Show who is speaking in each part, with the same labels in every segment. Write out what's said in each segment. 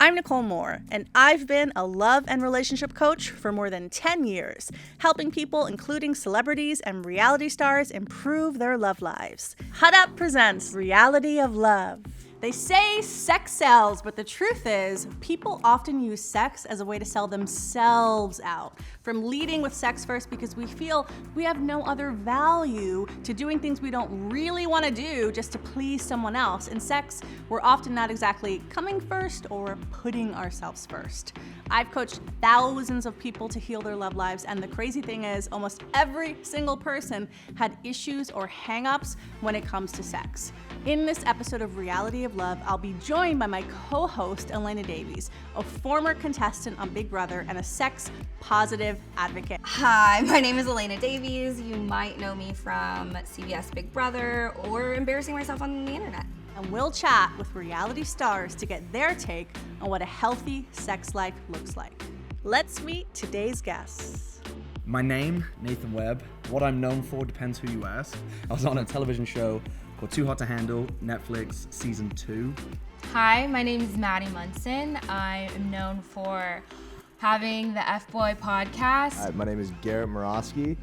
Speaker 1: I'm Nicole Moore, and I've been a love and relationship coach for more than 10 years, helping people, including celebrities and reality stars, improve their love lives. Hut Up presents Reality of Love. They say sex sells, but the truth is, people often use sex as a way to sell themselves out. From leading with sex first because we feel we have no other value, to doing things we don't really want to do just to please someone else. In sex, we're often not exactly coming first or putting ourselves first. I've coached thousands of people to heal their love lives, and the crazy thing is, almost every single person had issues or hang-ups when it comes to sex. In this episode of Reality of Love, I'll be joined by my co-host, Elena Davies, a former contestant on Big Brother and a sex-positive advocate.
Speaker 2: Hi, my name is Elena Davies. You might know me from CBS Big Brother or embarrassing myself on the internet.
Speaker 1: And we'll chat with reality stars to get their take on what a healthy sex life looks like. Let's meet today's guests.
Speaker 3: My name, Nathan Webb. What I'm known for depends who you ask. I was on a television show called Too Hot to Handle, Netflix, season 2.
Speaker 4: Hi, my name is Maddie Munson. I am known for having the Fboy podcast.
Speaker 5: Hi, my name is Garrett Morosky.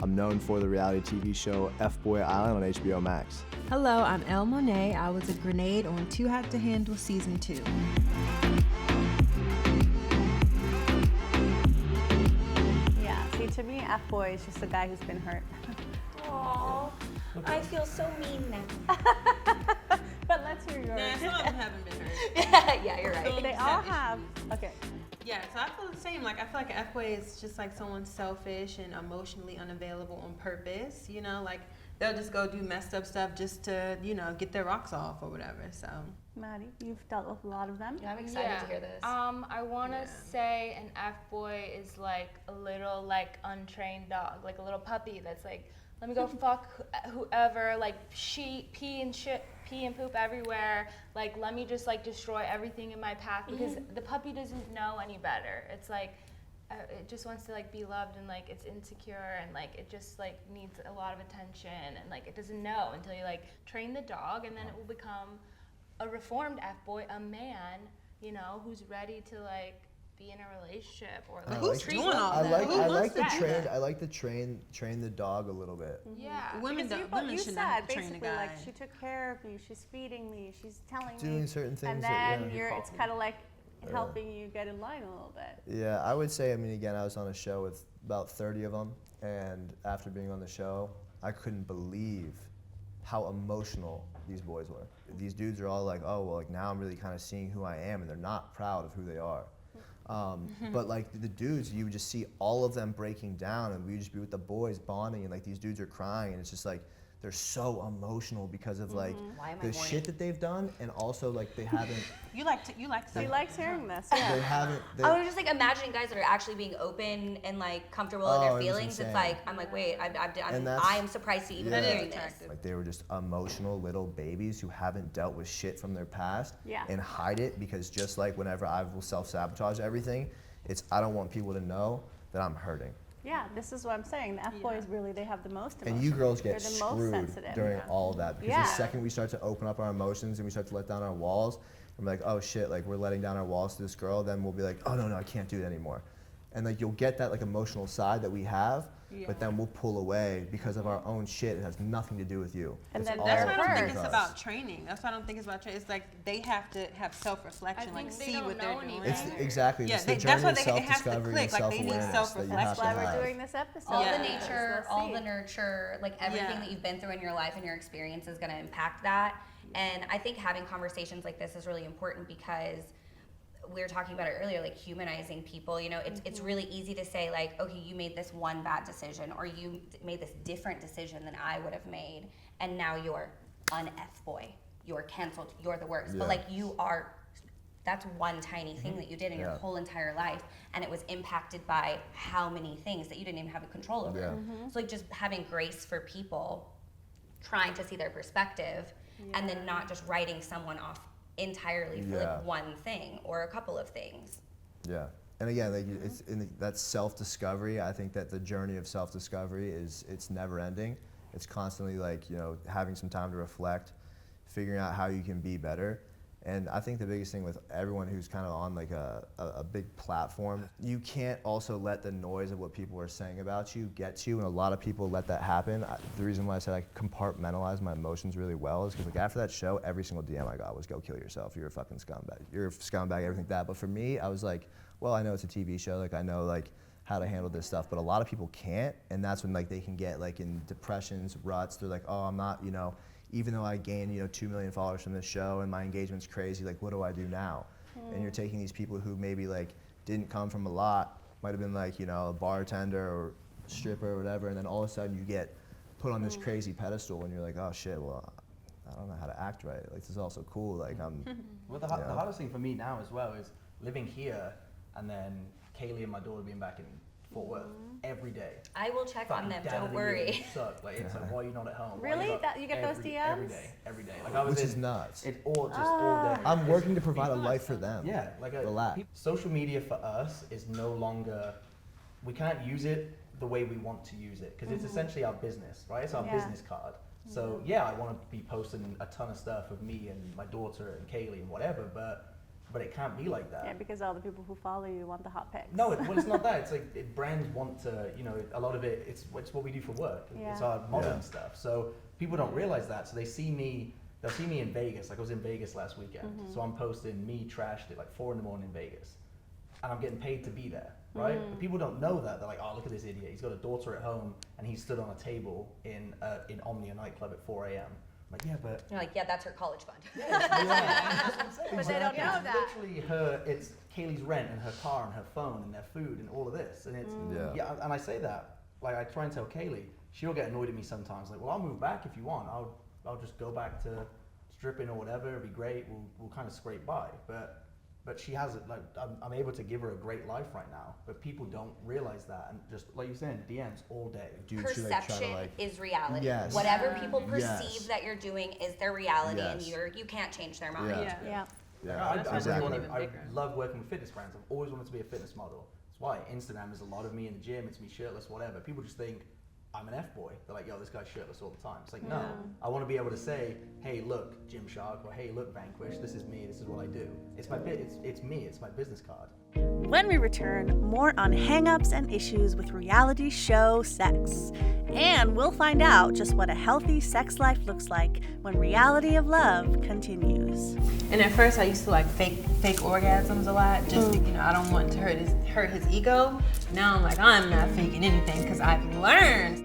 Speaker 5: I'm known for the reality TV show Fboy Island on HBO Max.
Speaker 6: Hello, I'm Elle Monet. I was a grenade on Too Hot to Handle season 2.
Speaker 1: Yeah, see, to me, Fboy is just a guy who's been hurt.
Speaker 2: Aww, I feel so mean now.
Speaker 1: But let's hear yours.
Speaker 7: Nah, some of them haven't been hurt.
Speaker 2: Yeah, you're right.
Speaker 1: They all have. Okay.
Speaker 7: Yeah, so I feel the same. Like, I feel like an F-boy is just like someone selfish and emotionally unavailable on purpose. You know, like they'll just go do messed up stuff just to, you know, get their rocks off or whatever. So,
Speaker 1: Maddie, you've dealt with a lot of them.
Speaker 2: Yeah, I'm excited to hear this.
Speaker 4: I want to say an F-boy is like a little like untrained dog, like a little puppy that's like, let me go fuck whoever, like pee and poop everywhere. Like, let me just like destroy everything in my path because the puppy doesn't know any better. It's like, it just wants to like be loved and like it's insecure and like it just like needs a lot of attention and like it doesn't know until you like train the dog and then it will become a reformed F-boy, a man, you know, who's ready to like be in a relationship or like
Speaker 7: who's doing all
Speaker 5: I
Speaker 7: that?
Speaker 5: like to train the dog a little bit.
Speaker 4: Yeah.
Speaker 7: Women
Speaker 1: You
Speaker 7: should
Speaker 1: said
Speaker 7: not have to train a
Speaker 1: basically
Speaker 7: guy.
Speaker 1: like she took care of me, she's feeding me, she's telling
Speaker 5: Doing
Speaker 1: me,
Speaker 5: certain things
Speaker 1: and
Speaker 5: that,
Speaker 1: then
Speaker 5: yeah.
Speaker 1: it's kind of like helping you get in line a little bit.
Speaker 5: Yeah, I would say, I mean, again, I was on a show with about 30 of them, and after being on the show, I couldn't believe how emotional these boys were. These dudes are all like, oh, well, like now I'm really kind of seeing who I am, and they're not proud of who they are. But like the dudes, you would just see all of them breaking down, and we would just be with the boys bonding, and like these dudes are crying, and it's just like they're so emotional because of like the shit that they've done, and also like they haven't.
Speaker 7: You like
Speaker 1: He likes hearing this.
Speaker 5: They
Speaker 1: Yeah.
Speaker 5: haven't.
Speaker 2: I was just like imagining guys that are actually being open and like comfortable in
Speaker 5: Oh,
Speaker 2: their
Speaker 5: it was
Speaker 2: feelings. It's
Speaker 5: insane.
Speaker 2: like I'm like, wait,
Speaker 5: And that's-
Speaker 2: I am surprised to even be
Speaker 5: Yeah.
Speaker 2: hearing this.
Speaker 5: Like they were just emotional little babies who haven't dealt with shit from their past
Speaker 1: Yeah.
Speaker 5: and hide it because just like whenever I will self-sabotage everything, it's I don't want people to know that I'm hurting.
Speaker 1: Yeah, this is what I'm saying. The F-boys really, they have the most emotion.
Speaker 5: And you girls get
Speaker 1: They're the most
Speaker 5: screwed
Speaker 1: sensitive.
Speaker 5: during all of that because
Speaker 1: Yeah.
Speaker 5: the second we start to open up our emotions and we start to let down our walls, I'm like, oh shit, like we're letting down our walls to this girl, then we'll be like, oh no, I can't do it anymore. And like you'll get that like emotional side that we have, but then we'll pull away because of our own shit. It has nothing to do with you.
Speaker 1: And
Speaker 5: It's
Speaker 1: then
Speaker 5: all
Speaker 7: That's why I don't
Speaker 1: hurt.
Speaker 7: think it's
Speaker 5: us.
Speaker 7: about training. That's why I don't think it's about training. It's like they have to have self-reflection,
Speaker 4: I
Speaker 7: like
Speaker 4: think they
Speaker 7: see
Speaker 4: don't
Speaker 7: what
Speaker 4: know
Speaker 7: they're doing.
Speaker 4: anything.
Speaker 5: It's exactly
Speaker 7: Yeah,
Speaker 5: it's the
Speaker 7: that's
Speaker 5: journey
Speaker 7: why
Speaker 5: of
Speaker 7: it has to
Speaker 5: self-discovery
Speaker 7: click.
Speaker 5: and
Speaker 7: Like, they need
Speaker 5: self-awareness that you have
Speaker 7: self-reflection.
Speaker 1: That's
Speaker 5: to
Speaker 1: why we're
Speaker 5: have.
Speaker 1: doing this episode.
Speaker 2: All
Speaker 7: Yeah.
Speaker 2: the nature,
Speaker 1: Let's
Speaker 2: all
Speaker 1: see.
Speaker 2: the nurture, like everything
Speaker 7: Yeah.
Speaker 2: that you've been through in your life and your experience is going to impact that. And I think having conversations like this is really important because we were talking about it earlier, like humanizing people. You know, it's really easy to say like, okay, you made this one bad decision or you made this different decision than I would have made, and now you're an F-boy. You're canceled. You're the worst.
Speaker 5: Yeah.
Speaker 2: But like you are. That's one tiny thing that you did in your
Speaker 5: Yeah.
Speaker 2: whole entire life, and it was impacted by how many things that you didn't even have control over.
Speaker 5: Yeah.
Speaker 2: So like just having grace for people, trying to see their perspective, and then not just writing someone off entirely for
Speaker 5: Yeah.
Speaker 2: like one thing or a couple of things.
Speaker 5: Yeah. And again, like it's that self-discovery. I think that the journey of self-discovery it's never ending. It's constantly like, you know, having some time to reflect, figuring out how you can be better. And I think the biggest thing with everyone who's kind of on like a big platform, you can't also let the noise of what people are saying about you get to you, and a lot of people let that happen. The reason why I said I compartmentalize my emotions really well is because like after that show, every single DM I got was go kill yourself, you're a fucking scumbag, you're a scumbag, everything like that. But for me, I was like, well, I know it's a TV show, like I know like how to handle this stuff, but a lot of people can't, and that's when like they can get like in depressions, ruts. They're like, oh, I'm not, you know, even though I gained, you know, 2 million followers from this show and my engagement's crazy, like what do I do now? And you're taking these people who maybe like didn't come from a lot, might have been like, you know, a bartender or stripper or whatever, and then all of a sudden you get put on this crazy pedestal and you're like, oh shit, well, I don't know how to act right. Like this is also cool, like I'm,
Speaker 3: Well, the hardest thing for me now as well is living here and then Kaylee and my daughter being back in Fort Worth every day.
Speaker 2: I will check on them, don't worry.
Speaker 3: Like, it's like, why are you not at home?
Speaker 1: Really? That you get those DMs?
Speaker 3: Every day. Like I was
Speaker 5: which is nuts.
Speaker 3: It's all day.
Speaker 5: I'm working to provide a life for them.
Speaker 3: Yeah, like
Speaker 5: relax.
Speaker 3: Social media for us is no longer, we can't use it the way we want to use it because it's essentially our business, right? It's our business card. So yeah, I want to be posting a ton of stuff of me and my daughter and Kaylee and whatever, but it can't be like that.
Speaker 1: Yeah, because all the people who follow you want the hot pics.
Speaker 3: No, it's not that. It's like brands want to, you know, a lot of it's what we do for work.
Speaker 1: Yeah.
Speaker 3: It's our modeling stuff. So people don't realize that. So they'll see me in Vegas. Like I was in Vegas last weekend. So I'm posting me trashed at like 4 a.m. in Vegas. And I'm getting paid to be there, right? But people don't know that. They're like, oh, look at this idiot. He's got a daughter at home and he stood on a table in Omnia nightclub at 4 a.m. I'm like, yeah, but...
Speaker 2: You're like, yeah, that's her college fund.
Speaker 1: But they don't know that.
Speaker 3: Literally it's Kaylee's rent and her car and her phone and their food and all of this. And it's, and I say that, like I try and tell Kaylee, she'll get annoyed at me sometimes. Like, well, I'll move back if you want. I'll just go back to stripping or whatever. It'll be great. We'll kind of scrape by. But she has it, like, I'm able to give her a great life right now, but people don't realize that, and just, like you're saying, DMs all day.
Speaker 2: Perception is reality.
Speaker 5: Yes.
Speaker 2: Whatever people perceive that you're doing is their reality, and you can't change their mind.
Speaker 3: I love working with fitness brands. I've always wanted to be a fitness model. That's why Instagram is a lot of me in the gym, it's me shirtless, whatever. People just think, I'm an F-boy. They're like, yo, this guy's shirtless all the time. It's like, no, I want to be able to say, hey, look, Gymshark, or hey, look, Vanquish, this is me, this is what I do. It's my it's me, it's my business card.
Speaker 1: When we return, more on hang-ups and issues with reality show sex. And we'll find out just what a healthy sex life looks like when reality of love continues.
Speaker 7: And at first I used to like fake orgasms a lot, just you know, I don't want to hurt his ego. Now I'm like, I'm not faking anything because I've learned.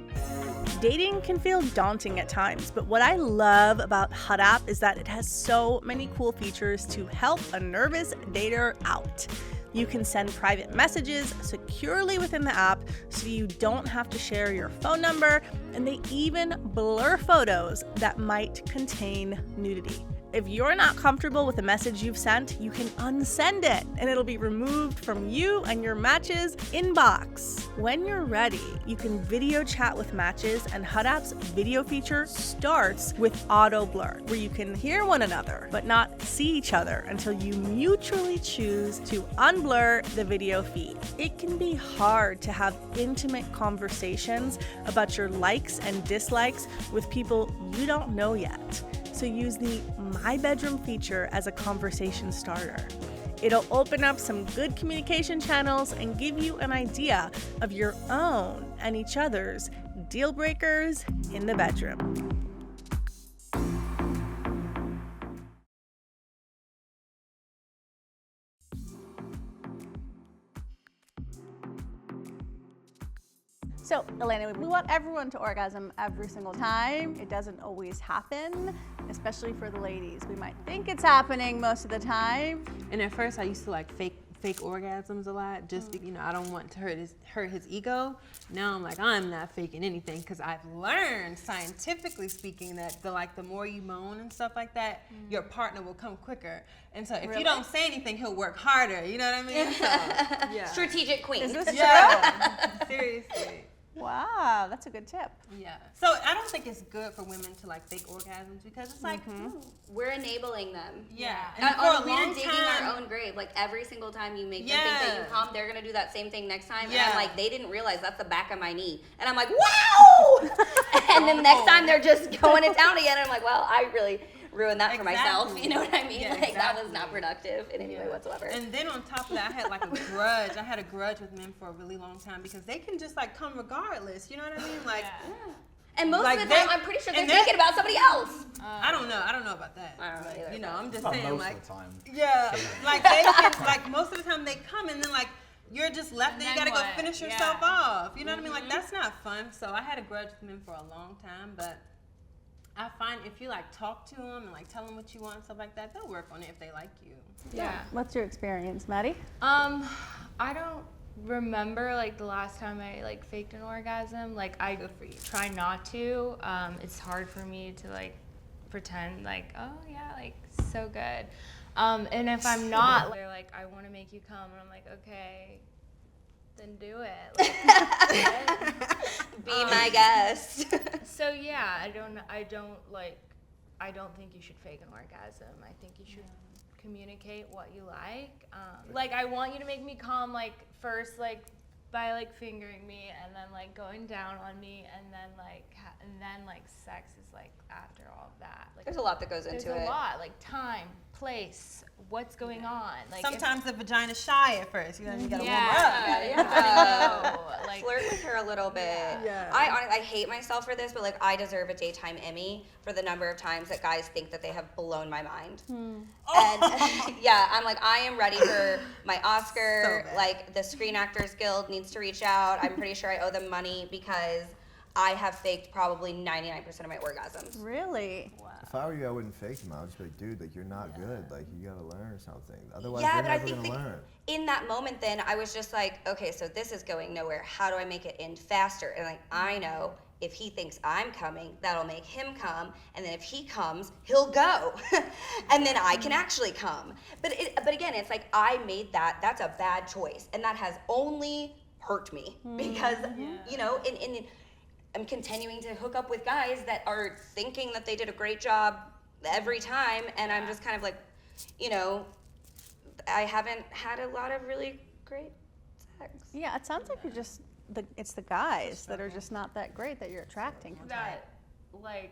Speaker 1: Dating can feel daunting at times, but what I love about Hot App is that it has so many cool features to help a nervous dater out. You can send private messages securely within the app so you don't have to share your phone number, and they even blur photos that might contain nudity. If you're not comfortable with the message you've sent, you can unsend it and it'll be removed from you and your match's inbox. When you're ready, you can video chat with matches, and Hot App's video feature starts with auto blur, where you can hear one another but not see each other until you mutually choose to unblur the video feed. It can be hard to have intimate conversations about your likes and dislikes with people you don't know yet. So use the My Bedroom feature as a conversation starter. It'll open up some good communication channels and give you an idea of your own and each other's deal breakers in the bedroom. So, Elena, we want everyone to orgasm every single time. It doesn't always happen, especially for the ladies. We might think it's happening most of the time.
Speaker 7: And at first I used to like fake orgasms a lot, just you know, I don't want to hurt his ego. Now I'm like, I'm not faking anything because I've learned, scientifically speaking, that the more you moan and stuff like that, your partner will come quicker. And so if you don't say anything, he'll work harder. You know what I mean? So, yeah.
Speaker 2: Strategic queen.
Speaker 1: Is this true?
Speaker 7: Seriously.
Speaker 1: Wow, that's a good tip.
Speaker 7: Yeah. So I don't think it's good for women to like fake orgasms because it's like,
Speaker 2: we're enabling them.
Speaker 7: Yeah.
Speaker 2: And
Speaker 7: for a
Speaker 2: we're
Speaker 7: long
Speaker 2: digging
Speaker 7: time,
Speaker 2: our own grave. Like every single time you make them think that you come, they're gonna do that same thing next time. And I'm like, they didn't realize that's the back of my knee. And I'm like, wow! And then next time they're just going it down again. And I'm like, well, I really ruin that for myself.
Speaker 7: Exactly.
Speaker 2: You know what I mean?
Speaker 7: Yeah,
Speaker 2: Like that was
Speaker 7: exactly.
Speaker 2: not productive in any way whatsoever.
Speaker 7: And then on top of that, I had like a grudge. I had a grudge with men for a really long time because they can just like come regardless. You know what I mean? Like,
Speaker 2: And most
Speaker 7: like
Speaker 2: of the time, I'm pretty sure they're
Speaker 7: and
Speaker 2: thinking about somebody else.
Speaker 7: I don't know. I don't know about that.
Speaker 2: I don't know either.
Speaker 7: You know, I'm just
Speaker 3: Not
Speaker 7: saying,
Speaker 3: most
Speaker 7: like,
Speaker 3: of the time.
Speaker 7: yeah, like they can, like most of the time they come and then like you're just left
Speaker 4: And
Speaker 7: there. You
Speaker 4: then
Speaker 7: gotta go
Speaker 4: what?
Speaker 7: finish yourself
Speaker 4: Yeah.
Speaker 7: off. You know what I mean? Like that's not fun. So I had a grudge with men for a long time, but I find if you like talk to them and like tell them what you want and stuff like that, they'll work on it if they like you.
Speaker 4: Yeah.
Speaker 1: What's your experience, Maddie?
Speaker 4: I don't remember like the last time I like faked an orgasm. Like I try not to. It's hard for me to like pretend like, oh yeah, like so good. And if I'm not, they're like, I want to make you come, and I'm like, okay, then do it. Like,
Speaker 2: Be my guest.
Speaker 4: so yeah, I don't think you should fake an orgasm. I think you should communicate what you like. Like I want you to make me come like first like by like fingering me and then like going down on me and then like sex is like after all of that. Like
Speaker 2: There's a lot that goes into
Speaker 4: there's
Speaker 2: it.
Speaker 4: a lot like time, place, what's going on. Like
Speaker 7: Sometimes the vagina's shy at first. You know, you gotta warm her up.
Speaker 4: yeah. Like
Speaker 2: Flirt with her a little bit.
Speaker 7: Yeah.
Speaker 2: I hate myself for this, but like I deserve a daytime Emmy for the number of times that guys think that they have blown my mind. And yeah, I'm like, I am ready for my Oscar.
Speaker 7: So bad.
Speaker 2: Like the Screen Actors Guild needs to reach out. I'm pretty sure I owe them money because I have faked probably 99% of my orgasms.
Speaker 1: Really?
Speaker 5: If I were you, I wouldn't fake them. I would just be like, dude, like you're not good. Like you gotta learn something. Otherwise,
Speaker 2: Yeah,
Speaker 5: you're
Speaker 2: but I
Speaker 5: never
Speaker 2: think
Speaker 5: gonna
Speaker 2: that
Speaker 5: learn.
Speaker 2: in that moment then I was just like, okay, so this is going nowhere. How do I make it end faster? And like I know if he thinks I'm coming, that'll make him come, and then if he comes, he'll go. And then I can actually come. But again, it's like I made that's a bad choice. And that has only hurt me because you know, I'm continuing to hook up with guys that are thinking that they did a great job every time, and I'm just kind of like, you know, I haven't had a lot of really great sex.
Speaker 1: Yeah, it sounds like you're just it's the guys that are just not that great that you're attracting.
Speaker 4: that like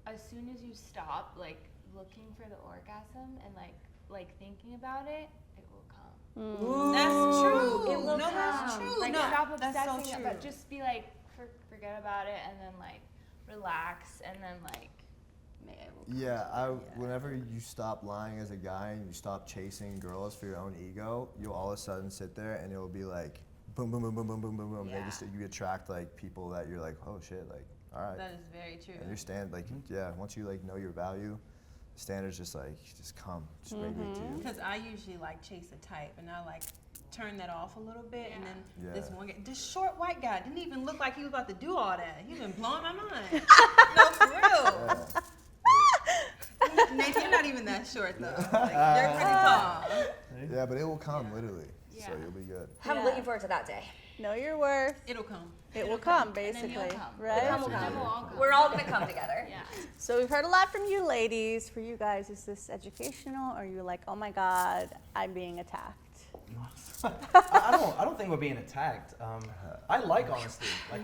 Speaker 4: as soon as you stop like looking for the orgasm and like thinking about it, it will come.
Speaker 7: That's true.
Speaker 2: It will
Speaker 7: No, that's
Speaker 2: come.
Speaker 7: true.
Speaker 4: Like
Speaker 7: No,
Speaker 4: stop
Speaker 7: that's so
Speaker 4: obsessing
Speaker 7: true.
Speaker 4: about, just be like forget about it and then like relax and then like
Speaker 2: Maybe I will.
Speaker 5: Yeah, whenever you stop lying as a guy and you stop chasing girls for your own ego, you'll all of a sudden sit there and it'll be like boom, boom, boom, boom, boom, boom, boom, boom.
Speaker 4: Yeah.
Speaker 5: And you attract like people that you're like, oh shit, like all right.
Speaker 7: That is very true.
Speaker 5: And your once you like know your value, the standards just come, just radiate to you.
Speaker 7: Because I usually like chase a type, and I like turn that off a little bit, and then this one guy, this short white guy, didn't even look like he was about to do all that. He's been blowing my mind. No, for real. Nathan, you're not even that short though. Like, you're pretty tall.
Speaker 5: Yeah, but it will come literally,
Speaker 4: Yeah.
Speaker 5: so you'll be good.
Speaker 2: I'm looking forward to that day.
Speaker 1: Know your worth.
Speaker 7: It'll come.
Speaker 1: It will come,
Speaker 4: and then
Speaker 1: basically,
Speaker 4: you'll come.
Speaker 1: right?
Speaker 2: Come will
Speaker 4: Then
Speaker 2: come.
Speaker 4: we'll all come.
Speaker 2: We're all gonna come together.
Speaker 4: Yeah.
Speaker 1: So we've heard a lot from you ladies. For you guys, is this educational, or are you like, oh my God, I'm being attacked?
Speaker 3: I don't think we're being attacked. I like honesty. Like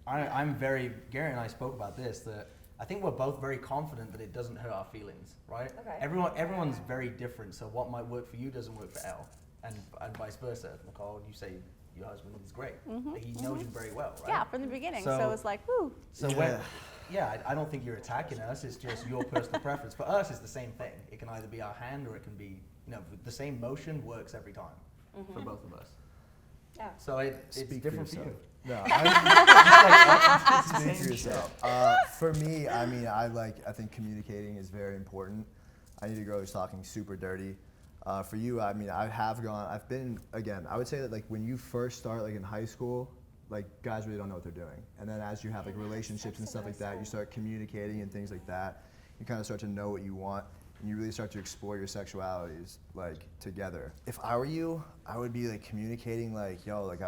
Speaker 3: I'm very, Gary and I spoke about this, that I think we're both very confident that it doesn't hurt our feelings, right?
Speaker 2: Okay.
Speaker 3: Everyone's very different, so what might work for you doesn't work for Elle, and vice versa. Nicole, you say your husband is great. Like, he knows you very well, right?
Speaker 1: Yeah, from the beginning. So,
Speaker 3: So-
Speaker 1: it's like, whoo.
Speaker 3: So I don't think you're attacking us. It's just your personal preference. For us, it's the same thing. It can either be our hand or it can be, the same motion works every time for both of us.
Speaker 2: Yeah.
Speaker 3: So it's
Speaker 5: Speak for
Speaker 3: different for
Speaker 5: yourself.
Speaker 3: you.
Speaker 5: No, speak for yourself. For me, I mean, I think communicating is very important. I need a girl who's talking super dirty. For you, I mean, I've been, again, I would say that like when you first start like in high school, like guys really don't know what they're doing. And then as you have like relationships and stuff like that, you start communicating and things like that. You kind of start to know what you want. And you really start to explore your sexualities like together. If I were you, I would be like communicating like, yo, like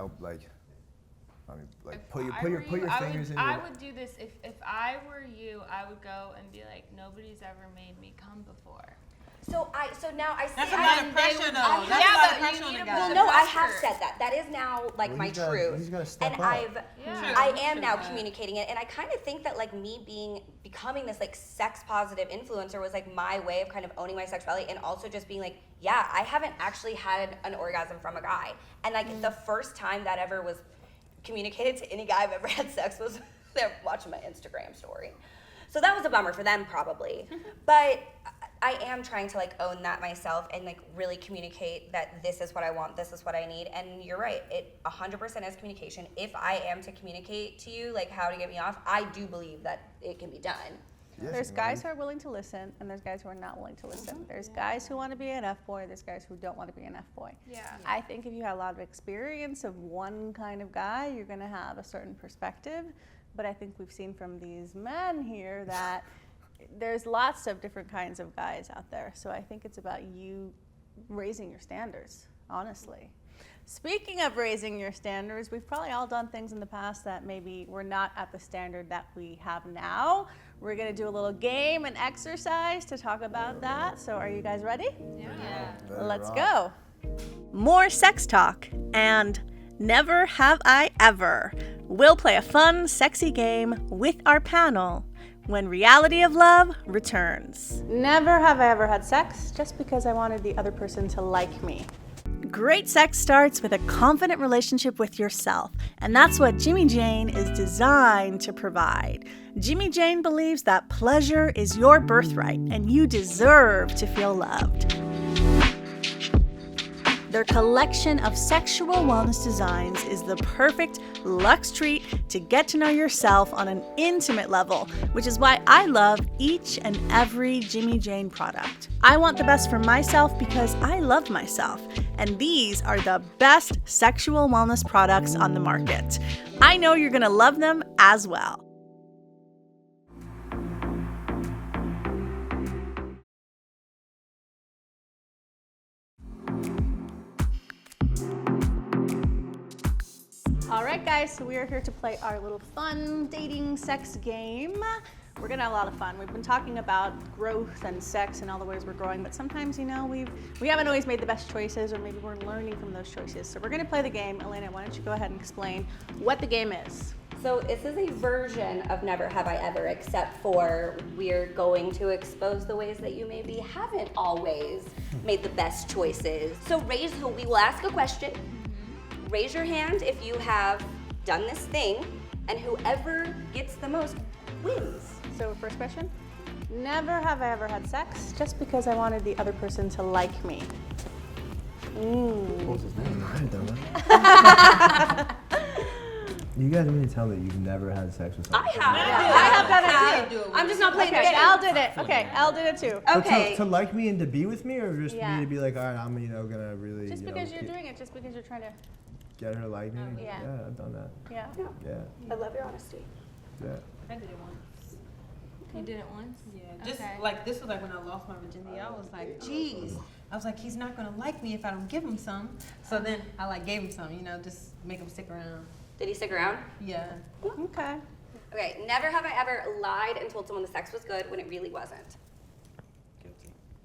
Speaker 5: put your fingers in your.
Speaker 4: I would do this if I were you. I would go and be like, nobody's ever made me come before.
Speaker 2: So now I see.
Speaker 7: That's a lot of pressure though. That's a lot of
Speaker 4: Yeah, but
Speaker 7: crush on a guy.
Speaker 2: Well, no, I have said that. That is now like my truth.
Speaker 5: You just gotta step
Speaker 2: And
Speaker 5: up.
Speaker 2: I am now communicating it, and I kind of think that like me becoming this like sex positive influencer was like my way of kind of owning my sexuality, and also just being like, yeah, I haven't actually had an orgasm from a guy, and like the first time that ever was communicated to any guy I've ever had sex was they're watching my Instagram story. So that was a bummer for them probably, but I am trying to like own that myself and like really communicate that this is what I want, this is what I need. And you're right, it 100% is communication. If I am to communicate to you like how to get me off, I do believe that it can be done.
Speaker 5: Yes,
Speaker 1: There's
Speaker 5: you
Speaker 1: guys
Speaker 5: know.
Speaker 1: who are willing to listen, and there's guys who are not willing to listen. There's guys who want to be an F-boy, there's guys who don't want to be an F-boy.
Speaker 4: Yeah.
Speaker 1: I think if you have a lot of experience of one kind of guy, you're going to have a certain perspective. But I think we've seen from these men here that there's lots of different kinds of guys out there. So I think it's about you raising your standards, honestly. Speaking of raising your standards, we've probably all done things in the past that maybe were not at the standard that we have now. We're gonna do a little game and exercise to talk about that. So are you guys ready?
Speaker 4: Yeah.
Speaker 1: Let's go. More sex talk and never have I ever. We'll play a fun, sexy game with our panel when Reality of Love returns. Never have I ever had sex just because I wanted the other person to like me. Great sex starts with a confident relationship with yourself, and that's what Jimmy Jane is designed to provide. Jimmy Jane believes that pleasure is your birthright, and you deserve to feel loved. Their collection of sexual wellness designs is the perfect luxe treat to get to know yourself on an intimate level, which is why I love each and every Jimmy Jane product. I want the best for myself because I love myself, and these are the best sexual wellness products on the market. I know you're gonna love them as well. All right, guys, so we are here to play our little fun dating sex game. We're gonna have a lot of fun. We've been talking about growth and sex and all the ways we're growing, but sometimes, you know, we haven't always made the best choices, or maybe we're learning from those choices. So we're gonna play the game. Elena, why don't you go ahead and explain what the game is?
Speaker 2: So this is a version of Never Have I Ever, except for we're going to expose the ways that you maybe haven't always made the best choices. So we will ask a question. Raise your hand if you have done this thing, and whoever gets the most wins.
Speaker 1: So first question, never have I ever had sex just because I wanted the other person to like me.
Speaker 3: What was his name?
Speaker 5: I don't know. You guys mean to tell me that you've never had sex with someone?
Speaker 2: I have.
Speaker 1: I have done it too.
Speaker 2: I'm just not playing the
Speaker 1: Okay,
Speaker 2: game.
Speaker 1: Al did it. Okay, Al did it too.
Speaker 5: But
Speaker 2: Okay.
Speaker 5: to like me and to be with me, or just
Speaker 1: Yeah.
Speaker 5: me to be like, all right, I'm gonna really
Speaker 1: Just
Speaker 5: you know,
Speaker 1: because you're doing it, just because you're trying to,
Speaker 5: get her to like me.
Speaker 1: Yeah.
Speaker 5: Yeah, I've done that.
Speaker 1: yeah.
Speaker 5: Yeah,
Speaker 2: I love your honesty.
Speaker 5: yeah.
Speaker 7: I did it once.
Speaker 4: You did it once?
Speaker 7: Yeah, just
Speaker 4: Okay.
Speaker 7: like this was like when I lost my virginity. I was like, geez. I was like, he's not gonna like me if I don't give him some. So then I like gave him some, you know, just make him stick around.
Speaker 2: Did he stick around?
Speaker 7: Yeah.
Speaker 1: Okay.
Speaker 2: Okay, never have I ever lied and told someone the sex was good when it really wasn't.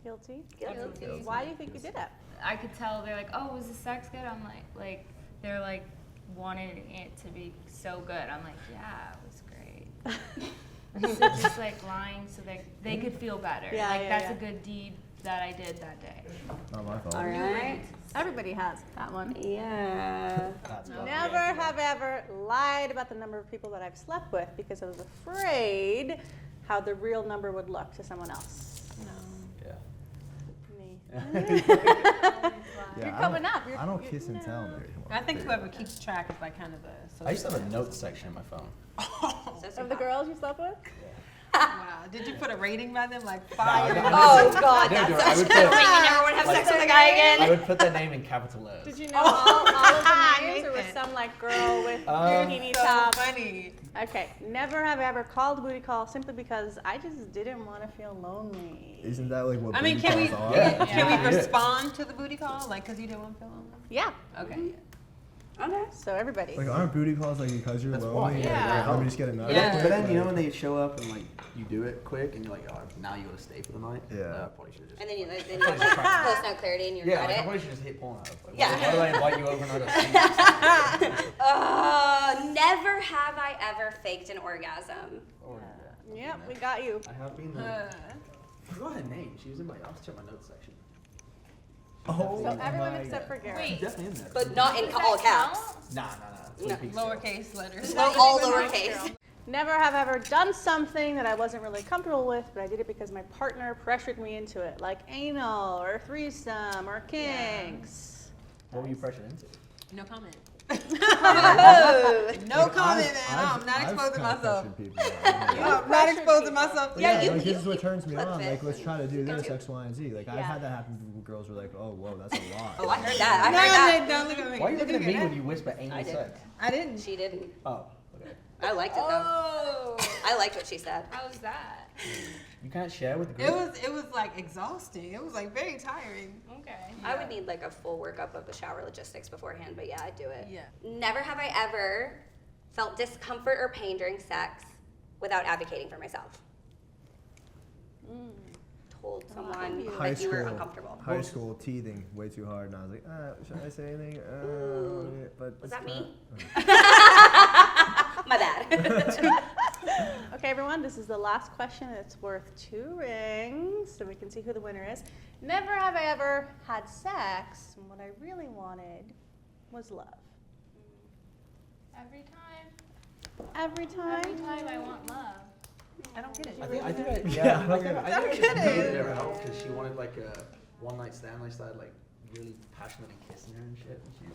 Speaker 1: Guilty?
Speaker 2: Guilty.
Speaker 1: Why do you think you did that?
Speaker 4: I could tell they're like, oh, was the sex good? I'm like they're like wanting it to be so good. I'm like, yeah, it was great. So just like lying so they could feel better.
Speaker 1: Yeah,
Speaker 4: like
Speaker 1: yeah,
Speaker 4: that's
Speaker 1: yeah.
Speaker 4: a good deed that I did that day.
Speaker 5: Not my fault.
Speaker 2: All right.
Speaker 1: Everybody has that one.
Speaker 2: Yeah.
Speaker 1: Never have I ever lied about the number of people that I've slept with because I was afraid how the real number would look to someone else.
Speaker 3: Yeah.
Speaker 1: Me.
Speaker 5: Yeah,
Speaker 1: You're
Speaker 5: I
Speaker 1: coming
Speaker 5: don't-
Speaker 1: up.
Speaker 5: I don't kiss and tell anymore.
Speaker 7: I think whoever keeps track is like kind of a.
Speaker 3: I used to have a notes section in my phone.
Speaker 1: Of the girls you slept with?
Speaker 7: Wow. Did you put a rating by them, like 5?
Speaker 2: Oh God,
Speaker 3: I
Speaker 2: that's
Speaker 3: would
Speaker 2: such a
Speaker 3: put-
Speaker 2: ring. You never want to have sex with a guy
Speaker 3: I
Speaker 2: again.
Speaker 3: would put their name in capital letters.
Speaker 1: Did you know all of the names, or was some like girl with bikini
Speaker 7: So
Speaker 1: top?
Speaker 7: funny.
Speaker 1: Okay, never have I ever called a booty call simply because I just didn't want to feel lonely.
Speaker 5: Isn't that like what
Speaker 7: I mean,
Speaker 5: booty
Speaker 7: can we
Speaker 5: calls are?
Speaker 3: Yeah.
Speaker 7: can we
Speaker 3: Yeah.
Speaker 7: respond to the booty call, like, cause you didn't want to feel alone?
Speaker 1: Yeah.
Speaker 7: Okay.
Speaker 2: Okay.
Speaker 1: So everybody.
Speaker 5: Like, aren't booty calls like because you're
Speaker 3: That's
Speaker 5: lonely?
Speaker 3: why,
Speaker 7: yeah.
Speaker 5: Like, let me just get a nut.
Speaker 7: Yeah.
Speaker 3: But then, you know, when they show up and like you do it quick and you're like, oh, now you gotta stay for the night.
Speaker 5: Yeah.
Speaker 3: I probably should have just.
Speaker 2: And then you have like post note clarity and you
Speaker 3: Yeah,
Speaker 2: regret
Speaker 3: like, I
Speaker 2: it.
Speaker 3: probably should just hit porn out. Like,
Speaker 2: Yeah.
Speaker 3: Why do I invite you over and I go see
Speaker 2: Never have I ever faked an orgasm.
Speaker 3: Or,
Speaker 1: Yep, we got you.
Speaker 3: I have been there. I forgot her name. She was in my. I'll have to check my notes section.
Speaker 5: Oh,
Speaker 1: So everyone
Speaker 5: my
Speaker 1: except for Garrett.
Speaker 3: She's definitely in there.
Speaker 2: But not in all caps.
Speaker 3: Nah.
Speaker 2: No.
Speaker 7: Lowercase letters.
Speaker 2: All lowercase.
Speaker 1: Never have ever done something that I wasn't really comfortable with, but I did it because my partner pressured me into it, like anal or threesome or kinks.
Speaker 3: What were you pressured into?
Speaker 7: No comment.
Speaker 1: Oh.
Speaker 7: No comment, man. I'm not exposing myself. I'm not exposing myself.
Speaker 2: Yeah, you-
Speaker 5: like, this is what turns me
Speaker 2: clip
Speaker 5: on.
Speaker 2: it.
Speaker 5: Like, let's try to do
Speaker 2: Go
Speaker 5: this,
Speaker 2: to.
Speaker 5: X, Y, and Z. Like, I've
Speaker 1: Yeah.
Speaker 5: had that happen. Girls were like, "Oh, whoa, that's a lot."
Speaker 2: Oh, I heard that. I heard that.
Speaker 7: Don't look at me.
Speaker 3: Why are you looking at me
Speaker 7: that.
Speaker 3: when you whisper anal
Speaker 2: I did.
Speaker 3: sex?
Speaker 7: I didn't.
Speaker 2: She didn't.
Speaker 3: Oh, okay.
Speaker 2: I liked it though.
Speaker 4: Oh,
Speaker 2: I liked what she said.
Speaker 4: how's that?
Speaker 3: You can't share with the
Speaker 7: It
Speaker 3: group.
Speaker 7: was like exhausting. It was like very tiring.
Speaker 4: Okay.
Speaker 2: I would need like a full workup of the shower logistics beforehand, but yeah, I'd do it.
Speaker 7: Yeah.
Speaker 2: Never have I ever felt discomfort or pain during sex without advocating for myself. Told someone
Speaker 5: High
Speaker 2: that you were
Speaker 5: school,
Speaker 2: uncomfortable.
Speaker 5: high school teething way too hard, and I was like, should I say anything? But
Speaker 2: Was that
Speaker 5: it's
Speaker 2: me?
Speaker 5: not.
Speaker 2: My bad.
Speaker 1: Okay, everyone, this is the last question. It's worth 2 rings, so we can see who the winner is. Never have I ever had sex, and what I really wanted was love.
Speaker 4: Every time.
Speaker 1: Every time.
Speaker 4: Every time I want love.
Speaker 1: I don't get it.
Speaker 3: I think I
Speaker 5: Yeah,
Speaker 3: I think I just needed her
Speaker 1: kidding.
Speaker 3: help because she wanted like a one night stand. I started like really passionately kissing her and shit, and she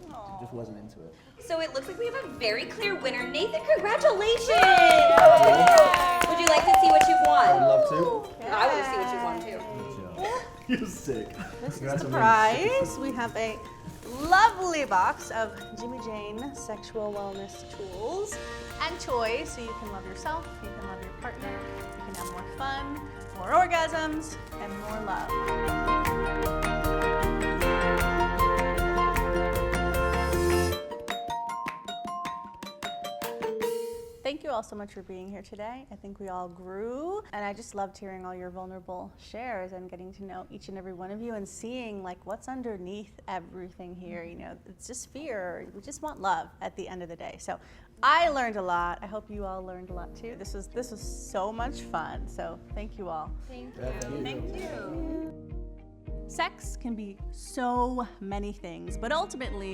Speaker 3: just wasn't into it.
Speaker 2: So it looks like we have a very clear winner. Nathan, congratulations! Would you like to see what you've
Speaker 3: I'd
Speaker 2: won?
Speaker 3: love to.
Speaker 2: I want to see what you've won too.
Speaker 3: You're sick.
Speaker 1: This is the prize. We have a lovely box of Jimmy Jane sexual wellness tools and toys so you can love yourself, you can love your partner, you can have more fun, more orgasms, and more love. Thank you all so much for being here today. I think we all grew, and I just loved hearing all your vulnerable shares and getting to know each and every one of you and seeing like what's underneath everything here. You know, it's just fear. We just want love at the end of the day. So I learned a lot. I hope you all learned a lot too. This was so much fun. So thank you all.
Speaker 4: Thank you.
Speaker 7: Thank you.
Speaker 1: Sex can be so many things, but ultimately